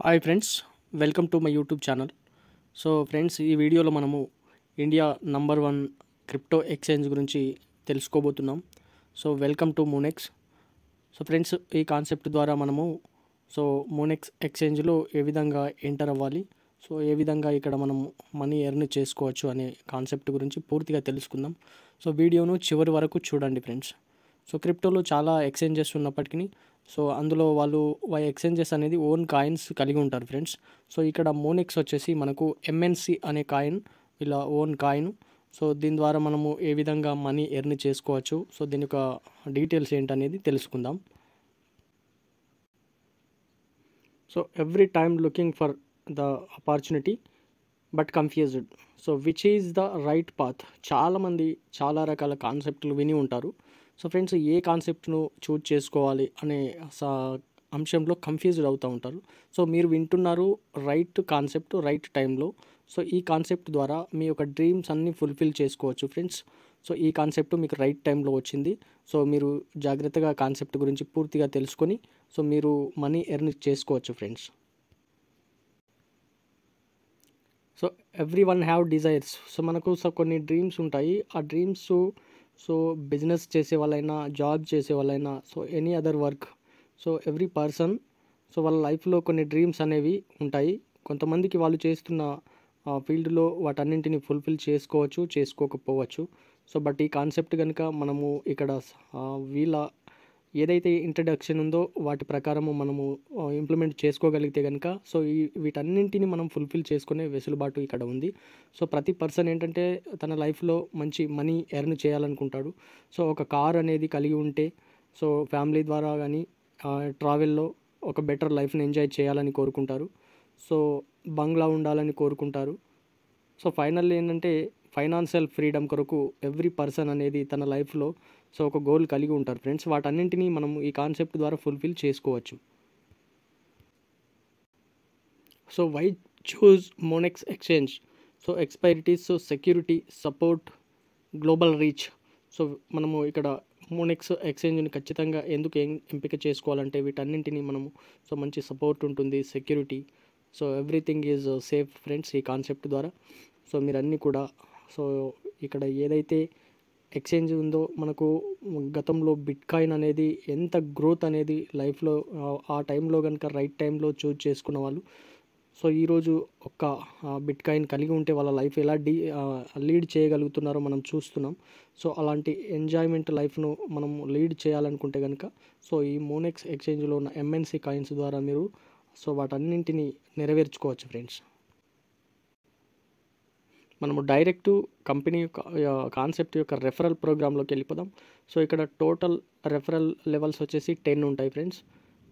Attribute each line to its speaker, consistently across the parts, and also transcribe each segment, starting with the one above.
Speaker 1: Hi friends, welcome to my YouTube channel. So friends, ఈ వీడియోలో మనము ఇండియా నంబర్ 1 క్రిప్టో ఎక్స్చేంజ్ గురించి తెలుసుకోబోతున్నాం. So welcome to Moonex. So friends, ఈ concept ద్వారా మనము మూనెక్స్ ఎక్స్చేంజ్లో ఏ విధంగా ఎంటర్ అవ్వాలి, సో ఏ విధంగా ఇక్కడ మనం మనీ ఎర్న్ చేసుకోవచ్చు అనే కాన్సెప్ట్ గురించి పూర్తిగా తెలుసుకుందాం. సో వీడియోను చివరి వరకు చూడండి ఫ్రెండ్స్. సో క్రిప్టోలో చాలా ఎక్స్చేంజెస్ ఉన్నప్పటికీ అందులో వాళ్ళు ఎక్స్చేంజెస్ అనేది ఓన్ కాయిన్స్ కలిగి ఉంటారు ఫ్రెండ్స్. సో ఇక్కడ మోనెక్స్ వచ్చేసి మనకు ఎంఎన్సి అనే కాయిన్, ఇలా ఓన్ కాయిన్. సో దీని ద్వారా మనము ఏ విధంగా మనీ ఎర్న్ చేసుకోవచ్చు, సో దీని యొక్క డీటెయిల్స్ ఏంటనేది తెలుసుకుందాం. So every time looking for the opportunity but confused. So which is the right path. చాలామంది చాలా రకాల కాన్సెప్ట్లు విని ఉంటారు. సో ఫ్రెండ్స్, ఏ కాన్సెప్ట్ను చూజ్ చేసుకోవాలి అనే అంశంలో కన్ఫ్యూజ్డ్ అవుతూ ఉంటారు. సో మీరు వింటున్నారు రైట్ కాన్సెప్ట్ రైట్ టైంలో. సో ఈ కాన్సెప్ట్ ద్వారా మీ యొక్క డ్రీమ్స్ అన్నీ ఫుల్ఫిల్ చేసుకోవచ్చు ఫ్రెండ్స్. సో ఈ కాన్సెప్ట్ మీకు రైట్ టైంలో వచ్చింది. సో మీరు జాగ్రత్తగా కాన్సెప్ట్ గురించి పూర్తిగా తెలుసుకొని సో మీరు మనీ ఎర్న్ చేసుకోవచ్చు friends. So every one have desires. So మనకు కొన్ని డ్రీమ్స్ ఉంటాయి. ఆ డ్రీమ్స్ బిజినెస్ చేసే వాళ్ళైనా, జాబ్ చేసే వాళ్ళైనా, so any other work, so every person వాళ్ళ లైఫ్లో కొన్ని డ్రీమ్స్ అనేవి ఉంటాయి. కొంతమందికి వాళ్ళు చేస్తున్న ఫీల్డ్లో వాటన్నింటిని ఫుల్ఫిల్ చేసుకోవచ్చు, చేసుకోకపోవచ్చు. సో బట్ ఈ కాన్సెప్ట్ కనుక మనము ఇక్కడ వీళ్ళ ఏదైతే ఇంట్రడక్షన్ ఉందో వాటి ప్రకారము మనము ఇంప్లిమెంట్ చేసుకోగలిగితే కనుక సో వీటన్నింటిని మనం ఫుల్ఫిల్ చేసుకునే వెసులుబాటు ఇక్కడ ఉంది. సో ప్రతి పర్సన్ ఏంటంటే తన లైఫ్లో మంచి మనీ ఎర్న్ చేయాలనుకుంటాడు. సో ఒక కార్ అనేది కలిగి ఉంటే సో ఫ్యామిలీ ద్వారా కానీ ట్రావెల్లో ఒక బెటర్ లైఫ్ని ఎంజాయ్ చేయాలని కోరుకుంటారు. సో బంగ్లా ఉండాలని కోరుకుంటారు. సో ఫైనల్లీ ఏంటంటే ఫైనాన్షియల్ ఫ్రీడమ్ కొరకు ఎవ్రీ పర్సన్ అనేది తన లైఫ్లో సో ఒక గోల్ కలిగి ఉంటారు ఫ్రెండ్స్. వాటన్నింటినీ మనం ఈ కాన్సెప్ట్ ద్వారా ఫుల్ఫిల్ చేసుకోవచ్చు. So why choose Monex exchange. So expertise, so security, support, global reach. So మనము ఇక్కడ మోనెక్స్ ఎక్స్చేంజ్ని ఖచ్చితంగా ఎందుకు ఎంపిక చేసుకోవాలంటే వీటన్నింటినీ మనము సో మంచి సపోర్ట్ ఉంటుంది, security, so everything is safe friends ఈ కాన్సెప్ట్ ద్వారా. సో మీరు అన్నీ కూడా సో ఇక్కడ ఏదైతే ఎక్స్చేంజ్ ఉందో మనకు గతంలో బిట్ కాయిన్ అనేది ఎంత గ్రోత్ అనేది లైఫ్లో ఆ టైంలో కనుక రైట్ టైంలో చూజ్ చేసుకున్న వాళ్ళు సో ఈరోజు ఒక్క బిట్ కాయిన్ కలిగి ఉంటే వాళ్ళ లైఫ్ ఎలా లీడ్ చేయగలుగుతున్నారో మనం చూస్తున్నాం. సో అలాంటి ఎంజాయ్మెంట్ లైఫ్ను మనం లీడ్ చేయాలనుకుంటే కనుక సో ఈ మోనెక్స్ ఎక్స్చేంజ్లో ఉన్న ఎంఎన్సి కాయిన్స్ ద్వారా మీరు సో వాటన్నింటినీ నెరవేర్చుకోవచ్చు ఫ్రెండ్స్. మనము డైరెక్ట్ కంపెనీ యొక్క కాన్సెప్ట్ యొక్క రెఫరల్ ప్రోగ్రాంలోకి వెళ్ళిపోదాం. సో ఇక్కడ టోటల్ రెఫరల్ లెవెల్స్ వచ్చేసి 10 ఉంటాయి ఫ్రెండ్స్.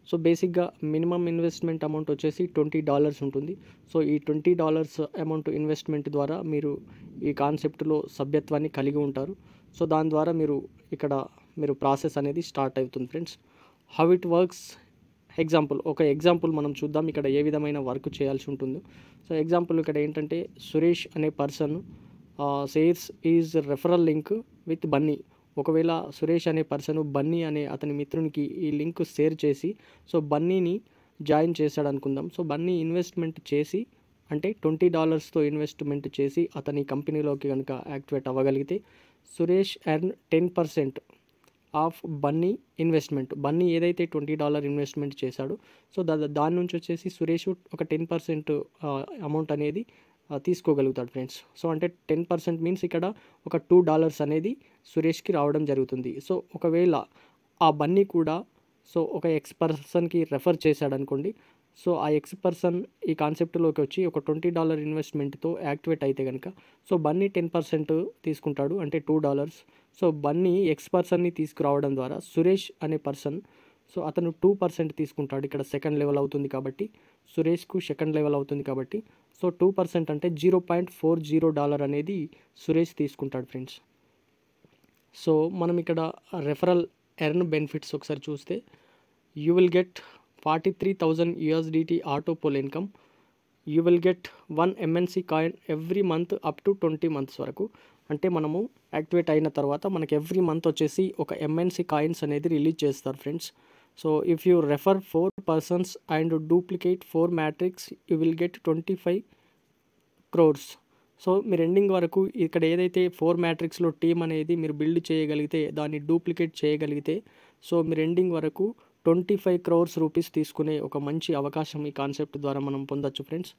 Speaker 1: సో బేసిక్గా మినిమం ఇన్వెస్ట్మెంట్ అమౌంట్ వచ్చేసి $20 ఉంటుంది. సో ఈ $20 అమౌంట్ ఇన్వెస్ట్మెంట్ ద్వారా మీరు ఈ కాన్సెప్ట్లో సభ్యత్వాన్ని కలిగి ఉంటారు. సో దాని ద్వారా మీరు ప్రాసెస్ అనేది స్టార్ట్ అవుతుంది ఫ్రెండ్స్. How it works. ఒక ఎగ్జాంపుల్ మనం చూద్దాం ఇక్కడ ఏ విధమైన వర్క్ చేయాల్సి ఉంటుందో. సో ఎగ్జాంపుల్ ఇక్కడ ఏంటంటే సురేష్ అనే person shares is referral link with Bunny. ఒకవేళ సురేష్ అనే పర్సన్ బన్నీ అనే అతని మిత్రునికి ఈ లింక్ షేర్ చేసి సో బన్నీని జాయిన్ చేశాడు అనుకుందాం. సో బన్నీ ఇన్వెస్ట్మెంట్ చేసి అంటే $20తో ఇన్వెస్ట్మెంట్ చేసి అతని కంపెనీలోకి కనుక యాక్టివేట్ అవ్వగలిగితే Suresh earn 10% of Bunny investment. Bunny ఏదైతే $20 ఇన్వెస్ట్మెంట్ చేశాడో సో దాని నుంచి వచ్చేసి సురేష్ ఒక 10% అమౌంట్ అనేది తీసుకోగలుగుతాడు ఫ్రెండ్స్. సో అంటే 10% మీన్స్ ఇక్కడ ఒక $2 అనేది సురేష్కి రావడం జరుగుతుంది. సో ఒకవేళ ఆ బన్నీ కూడా సో ఒక ఎక్స్ పర్సన్కి రెఫర్ చేశాడు అనుకోండి. సో ఆ ఎక్స్ పర్సన్ ఈ కాన్సెప్ట్లోకి వచ్చి ఒక $20 ఇన్వెస్ట్మెంట్తో యాక్టివేట్ అయితే కనుక సో బన్నీ 10% తీసుకుంటాడు అంటే $2. సో బన్నీ ఎక్స్ పర్సన్ని తీసుకురావడం ద్వారా సురేష్ అనే పర్సన్ సో అతను 2% తీసుకుంటాడు. ఇక్కడ సెకండ్ లెవెల్ అవుతుంది కాబట్టి సురేష్కు సెకండ్ లెవెల్ అవుతుంది కాబట్టి సో 2% అంటే $0.40 అనేది సురేష్ తీసుకుంటాడు ఫ్రెండ్స్. సో మనం ఇక్కడ రెఫరల్ ఎర్న్ బెనిఫిట్స్ ఒకసారి చూస్తే you will get 43,000 USDT auto pool income. You will get 1 MNC coin every month up to 20 months వరకు. అంటే మనము యాక్టివేట్ అయిన తర్వాత మనకి ఎవ్రీ మంత్ వచ్చేసి ఒక MNC కాయిన్స్ అనేది రిలీజ్ చేస్తారు friends. So if you refer 4 persons and duplicate 4 matrix you will get 25 crores. So మీరు ఎండింగ్ వరకు ఇక్కడ ఏదైతే 4 మ్యాట్రిక్స్లో టీమ్ అనేది మీరు బిల్డ్ చేయగలిగితే, దాన్ని డూప్లికేట్ చేయగలిగితే, సో మీరు ఎండింగ్ వరకు 25 క్రోర్స్ రూపీస్ తీసుకునే ఒక మంచి అవకాశం ఈ కాన్సెప్ట్ ద్వారా మనం పొందొచ్చు friends.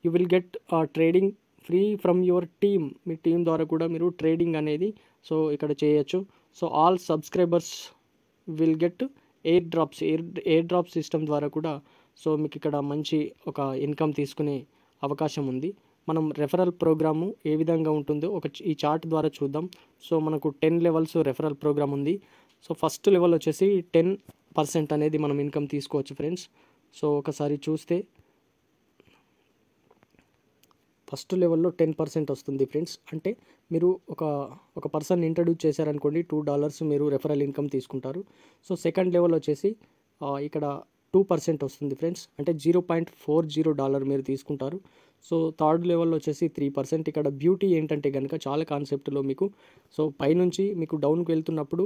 Speaker 1: You will get trading free from your team. Me team ద్వారా కూడా మీరు ట్రేడింగ్ అనేది సో ఇక్కడ చేయొచ్చు. So all subscribers will get air drop system ద్వారా కూడా సో మీకు ఇక్కడ మంచి ఒక ఇన్కమ్ తీసుకునే అవకాశం ఉంది. మనం రెఫరల్ ప్రోగ్రాము ఏ విధంగా ఉంటుందో ఈ చార్ట్ ద్వారా చూద్దాం. సో మనకు 10 లెవెల్స్ రెఫరల్ ప్రోగ్రామ్ ఉంది. సో ఫస్ట్ లెవెల్ వచ్చేసి 10% అనేది మనం ఇన్కమ్ తీసుకోవచ్చు ఫ్రెండ్స్. సో ఒకసారి చూస్తే ఫస్ట్ లెవెల్లో 10% వస్తుంది ఫ్రెండ్స్. అంటే మీరు ఒక పర్సన్ ఇంట్రడ్యూస్ చేశారనుకోండి, $2 మీరు రెఫరల్ ఇన్కమ్ తీసుకుంటారు. సో సెకండ్ లెవెల్ వచ్చేసి ఇక్కడ 2% వస్తుంది ఫ్రెండ్స్. అంటే $0.40 మీరు తీసుకుంటారు. సో థర్డ్ లెవెల్లో వచ్చేసి 3%. ఇక్కడ బ్యూటీ ఏంటంటే కనుక చాలా కాన్సెప్ట్లో మీకు సో పైనుంచి మీకు డౌన్కి వెళ్తున్నప్పుడు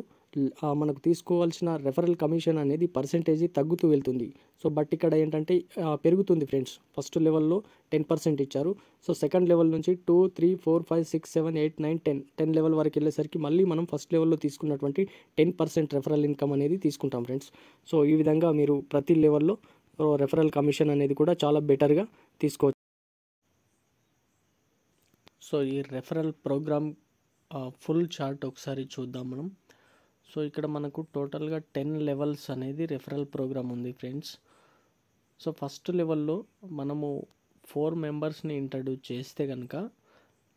Speaker 1: మనకు తీసుకోవాల్సిన రెఫరల్ కమిషన్ అనేది పర్సెంటేజ్ తగ్గుతూ వెళ్తుంది. సో బట్ ఇక్కడ ఏంటంటే పెరుగుతుంది ఫ్రెండ్స్. ఫస్ట్ లెవెల్లో 10% ఇచ్చారు. సో సెకండ్ లెవెల్ నుంచి 2, 3, 4, 5, 6, 7, 8, 9, 10 లెవెల్ వరకు వెళ్ళేసరికి మళ్ళీ మనం ఫస్ట్ లెవెల్లో తీసుకున్నటువంటి 10% రెఫరల్ ఇన్కమ్ అనేది తీసుకుంటాం ఫ్రెండ్స్. సో ఈ విధంగా మీరు ప్రతి లెవెల్లో రెఫరల్ కమిషన్ అనేది కూడా చాలా బెటర్గా తీసుకోవచ్చు. సో ఈ రెఫరల్ ప్రోగ్రామ్ ఫుల్ చార్ట్ ఒకసారి చూద్దాం మనం. సో ఇక్కడ మనకు టోటల్గా 10 లెవెల్స్ అనేది రెఫరల్ ప్రోగ్రామ్ ఉంది ఫ్రెండ్స్. సో ఫస్ట్ లెవెల్లో మనము 4 మెంబర్స్ని ఇంట్రడ్యూస్ చేస్తే కనుక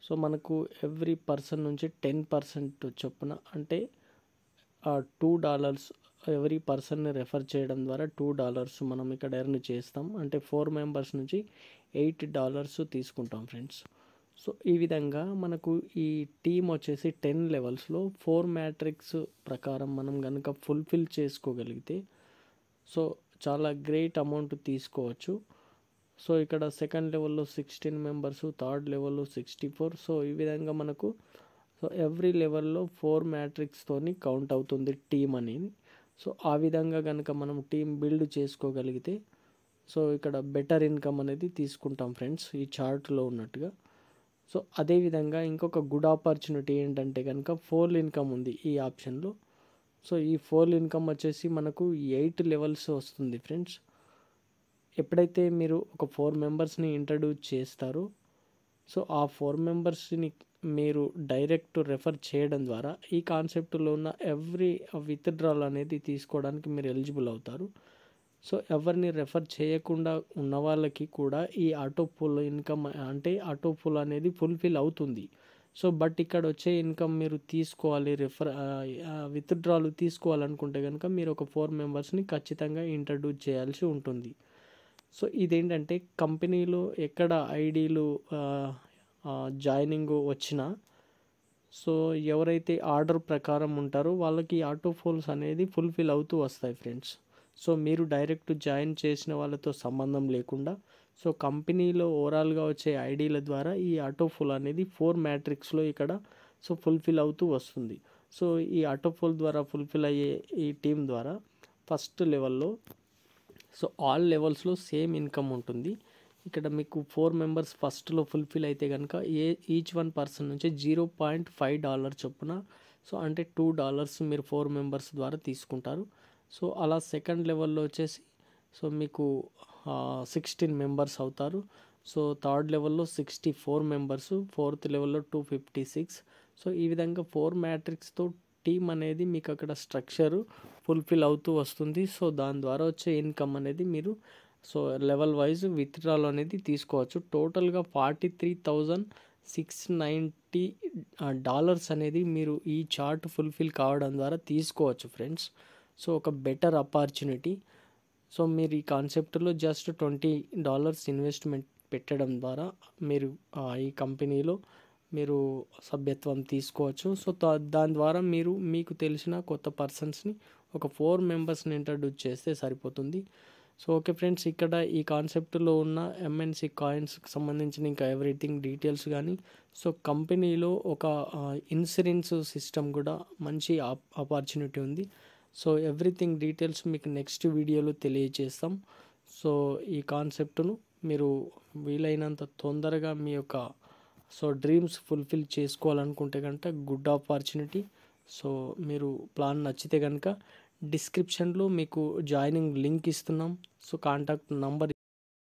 Speaker 1: సో మనకు ఎవ్రీ పర్సన్ నుంచి 10% చొప్పున అంటే $2 ఎవ్రీ పర్సన్ని రెఫర్ చేయడం ద్వారా $2 మనం ఇక్కడ ఎర్న్ చేస్తాం. అంటే 4 మెంబర్స్ నుంచి $8 తీసుకుంటాం ఫ్రెండ్స్. సో ఈ విధంగా మనకు ఈ టీం వచ్చేసి 10 లెవెల్స్లో 4 మ్యాట్రిక్స్ ప్రకారం మనం కనుక ఫుల్ఫిల్ చేసుకోగలిగితే సో చాలా గ్రేట్ అమౌంట్ తీసుకోవచ్చు. సో ఇక్కడ సెకండ్ లెవెల్లో 16 మెంబర్స్, థర్డ్ లెవెల్లో 64. సో ఈ విధంగా మనకు సో ఎవ్రీ లెవెల్లో 4 మ్యాట్రిక్స్తోని కౌంట్ అవుతుంది టీం అనేది. సో ఆ విధంగా కనుక మనం టీం బిల్డ్ చేసుకోగలిగితే సో ఇక్కడ బెటర్ ఇన్కమ్ అనేది తీసుకుంటాం ఫ్రెండ్స్ ఈ చార్ట్లో ఉన్నట్టుగా. సో అదేవిధంగా ఇంకొక గుడ్ ఆపర్చునిటీ ఏంటంటే కనుక 4 ఇన్కమ్ ఉంది ఈ ఆప్షన్లో. సో ఈ 4 ఇన్కమ్ వచ్చేసి మనకు 8 లెవెల్స్ వస్తుంది ఫ్రెండ్స్. ఎప్పుడైతే మీరు ఒక 4 మెంబర్స్ని ఇంట్రడ్యూస్ చేస్తారో సో ఆ 4 మెంబర్స్ని మీరు డైరెక్ట్ రెఫర్ చేయడం ద్వారా ఈ కాన్సెప్ట్లో ఉన్న ఎవ్రీ విత్డ్రాల్ అనేది తీసుకోవడానికి మీరు ఎలిజిబుల్ అవుతారు. సో ఎవరిని రెఫర్ చేయకుండా ఉన్న వాళ్ళకి కూడా ఈ ఆటో పూల్ ఇన్కమ్ అంటే ఆటో పూల్ అనేది ఫుల్ఫిల్ అవుతుంది. సో బట్ ఇక్కడ వచ్చే ఇన్కమ్ మీరు తీసుకోవాలి, విత్డ్రాలు తీసుకోవాలనుకుంటే కనుక మీరు ఒక 4 మెంబర్స్ని ఖచ్చితంగా ఇంట్రడ్యూస్ చేయాల్సి ఉంటుంది. సో ఇదేంటంటే కంపెనీలో ఎక్కడ ఐడీలు జాయినింగ్ వచ్చినా సో ఎవరైతే ఆర్డర్ ప్రకారం ఉంటారో వాళ్ళకి ఆటో ఫోల్స్ అనేది ఫుల్ఫిల్ అవుతూ వస్తాయి ఫ్రెండ్స్. సో మీరు డైరెక్ట్ జాయిన్ చేసిన వాళ్ళతో సంబంధం లేకుండా సో కంపెనీలో ఓవరాల్గా వచ్చే ఐడీల ద్వారా ఈ ఆటోఫుల్ అనేది 4 మ్యాట్రిక్స్లో ఇక్కడ సో ఫుల్ఫిల్ అవుతూ వస్తుంది. సో ఈ ఆటోఫుల్ ద్వారా ఫుల్ఫిల్ అయ్యే ఈ టీం ద్వారా ఫస్ట్ లెవెల్లో సో ఆల్ లెవెల్స్లో సేమ్ ఇన్కమ్ ఉంటుంది. ఇక్కడ మీకు 4 మెంబర్స్ ఫస్ట్లో ఫుల్ఫిల్ అయితే కనుక ఈచ్ వన్ పర్సన్ నుంచి $0.5 చొప్పున సో అంటే $2 మీరు 4 మెంబర్స్ ద్వారా తీసుకుంటారు. సో అలా సెకండ్ లెవెల్లో వచ్చేసి సో మీకు 16 మెంబర్స్ అవుతారు. సో థర్డ్ లెవెల్లో 64 మెంబర్స్, ఫోర్త్ లెవెల్లో 256. సో ఈ విధంగా 4 మ్యాట్రిక్స్తో టీం అనేది మీకు అక్కడ స్ట్రక్చరు ఫుల్ఫిల్ అవుతూ వస్తుంది. సో దాని ద్వారా వచ్చే ఇన్కమ్ అనేది మీరు సో లెవెల్ వైజ్ విత్డ్రాల్ అనేది తీసుకోవచ్చు. టోటల్గా $43,690 అనేది మీరు ఈ చార్ట్ ఫుల్ఫిల్ కావడం ద్వారా తీసుకోవచ్చు ఫ్రెండ్స్. సో ఒక బెటర్ ఆపర్చునిటీ. సో మీరు ఈ కాన్సెప్ట్లో జస్ట్ $20 ఇన్వెస్ట్మెంట్ పెట్టడం ద్వారా మీరు ఈ కంపెనీలో మీరు సభ్యత్వం తీసుకోవచ్చు. సో దాని ద్వారా మీరు మీకు తెలిసిన కొత్త పర్సన్స్ని ఒక 4 మెంబర్స్ని ఇంట్రడ్యూస్ చేస్తే సరిపోతుంది. సో ఓకే ఫ్రెండ్స్, ఇక్కడ ఈ కాన్సెప్ట్లో ఉన్న ఎంఎన్సి కాయిన్స్కి సంబంధించిన ఇంకా ఎవ్రీథింగ్ డీటెయిల్స్ కానీ సో కంపెనీలో ఒక ఇన్సూరెన్స్ సిస్టమ్ కూడా మంచి ఆపర్చునిటీ ఉంది. సో ఎవ్రీథింగ్ డీటెయిల్స్ మీకు నెక్స్ట్ వీడియోలో తెలియజేస్తాం. సో ఈ కాన్సెప్ట్ను మీరు వీలైనంత తొందరగా మీ యొక్క డ్రీమ్స్ ఫుల్ఫిల్ చేసుకోవాలనుకుంటే కనుక గుడ్ ఆపర్చునిటీ. సో మీరు ప్లాన్ నచ్చితే కనుక డిస్క్రిప్షన్లో మీకు జాయినింగ్ లింక్ ఇస్తున్నాం. So contact number